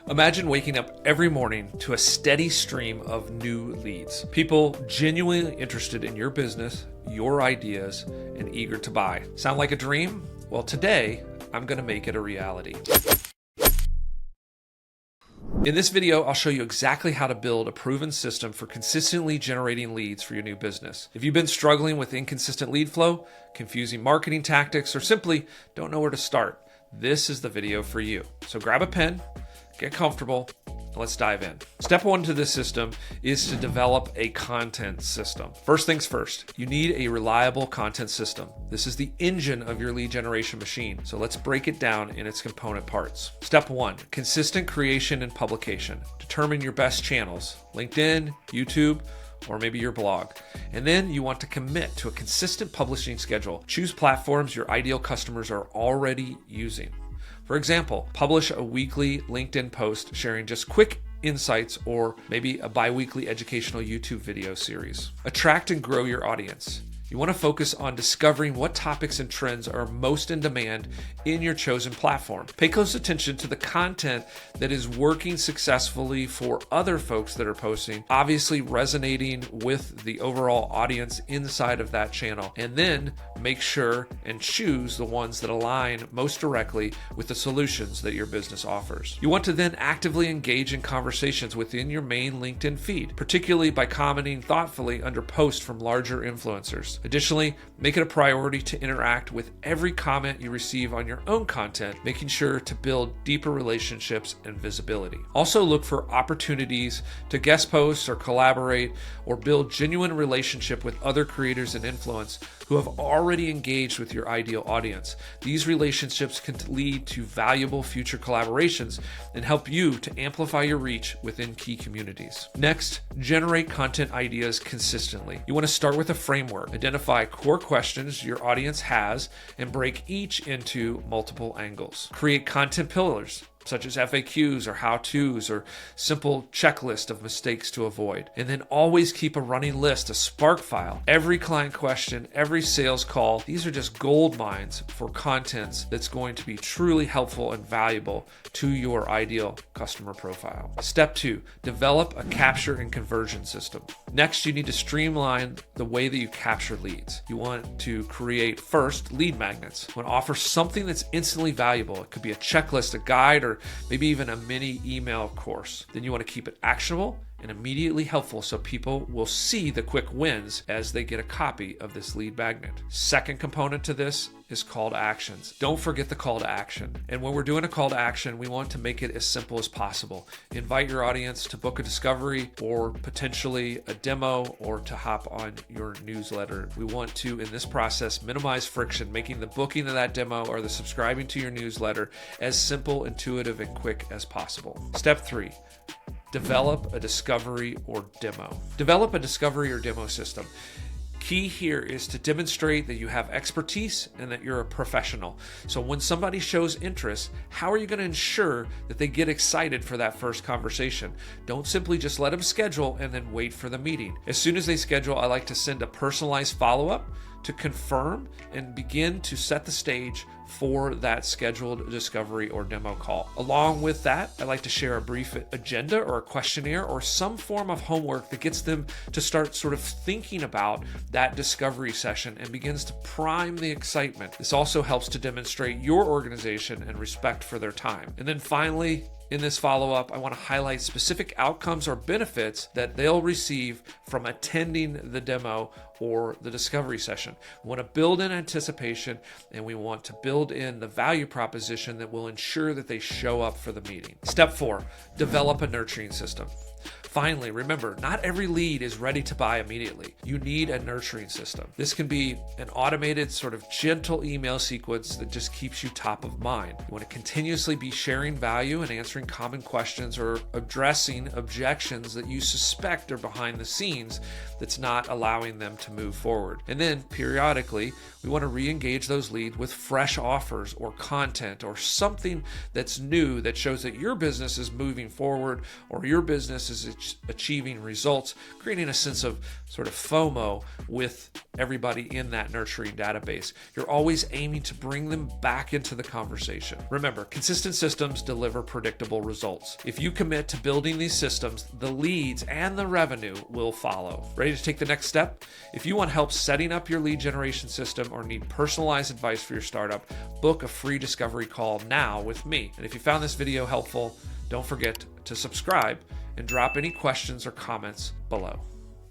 Imagine waking up every morning to a steady stream of new leads. People genuinely interested in your business, your ideas, and eager to buy. Sound like a dream? Well, today, I'm going to make it a reality. In this video, I'll show you exactly how to build a proven system for consistently generating leads for your new business. If you've been struggling with inconsistent lead flow, confusing marketing tactics, or simply don't know where to start, this is the video for you. So grab a pen, get comfortable, and let's dive in. Step one to this system is to develop a content system. First things first, you need a reliable content system. This is the engine of your lead generation machine. So let's break it down in its component parts. Step one, consistent creation and publication. Determine your best channels, LinkedIn, YouTube, or maybe your blog. And then you want to commit to a consistent publishing schedule. Choose platforms your ideal customers are already using. For example, publish a weekly LinkedIn post sharing just quick insights or maybe a bi-weekly educational YouTube video series. Attract and grow your audience. You want to focus on discovering what topics and trends are most in demand in your chosen platform. Pay close attention to the content that is working successfully for other folks that are posting, obviously resonating with the overall audience inside of that channel. And then make sure and choose the ones that align most directly with the solutions that your business offers. You want to then actively engage in conversations within your main LinkedIn feed, particularly by commenting thoughtfully under posts from larger influencers. Additionally, make it a priority to interact with every comment you receive on your own content, making sure to build deeper relationships and visibility. Also look for opportunities to guest post or collaborate or build genuine relationship with other creators and influence who have already engaged with your ideal audience. These relationships can lead to valuable future collaborations and help you to amplify your reach within key communities. Next, generate content ideas consistently. You want to start with a framework. Identify core questions your audience has and break each into multiple angles. Create content pillars, such as FAQs or how-tos or simple checklist of mistakes to avoid. And then always keep a running list, a Spark file. Every client question, every sales call, these are just gold mines for contents that's going to be truly helpful and valuable to your ideal customer profile. Step two, develop a capture and conversion system. Next, you need to streamline the way that you capture leads. You want to create first lead magnets. You want to offer something that's instantly valuable. It could be a checklist, a guide, or maybe even a mini email course. Then you want to keep it actionable and immediately helpful so people will see the quick wins as they get a copy of this lead magnet. Second component to this is call to actions. Don't forget the call to action. And when we're doing a call to action, we want to make it as simple as possible. Invite your audience to book a discovery or potentially a demo or to hop on your newsletter. We want to, in this process, minimize friction, making the booking of that demo or the subscribing to your newsletter as simple, intuitive, and quick as possible. Step three, develop a discovery or demo. Develop a discovery or demo system. Key here is to demonstrate that you have expertise and that you're a professional. So when somebody shows interest, how are you going to ensure that they get excited for that first conversation? Don't simply just let them schedule and then wait for the meeting. As soon as they schedule, I like to send a personalized follow-up to confirm and begin to set the stage for that scheduled discovery or demo call. Along with that, I like to share a brief agenda or a questionnaire or some form of homework that gets them to start sort of thinking about that discovery session and begins to prime the excitement. This also helps to demonstrate your organization and respect for their time. And then finally, in this follow-up, I want to highlight specific outcomes or benefits that they'll receive from attending the demo or the discovery session. We want to build in anticipation and we want to build in the value proposition that will ensure that they show up for the meeting. Step four, develop a nurturing system. Finally, remember, not every lead is ready to buy immediately. You need a nurturing system. This can be an automated sort of gentle email sequence that just keeps you top of mind. You want to continuously be sharing value and answering common questions or addressing objections that you suspect are behind the scenes that's not allowing them to to move forward. And then periodically, we want to re-engage those leads with fresh offers or content or something that's new that shows that your business is moving forward or your business is achieving results, creating a sense of sort of FOMO with everybody in that nurturing database. You're always aiming to bring them back into the conversation. Remember, consistent systems deliver predictable results. If you commit to building these systems, the leads and the revenue will follow. Ready to take the next step? If you want help setting up your lead generation system or need personalized advice for your startup, book a free discovery call now with me. And if you found this video helpful, don't forget to subscribe and drop any questions or comments below.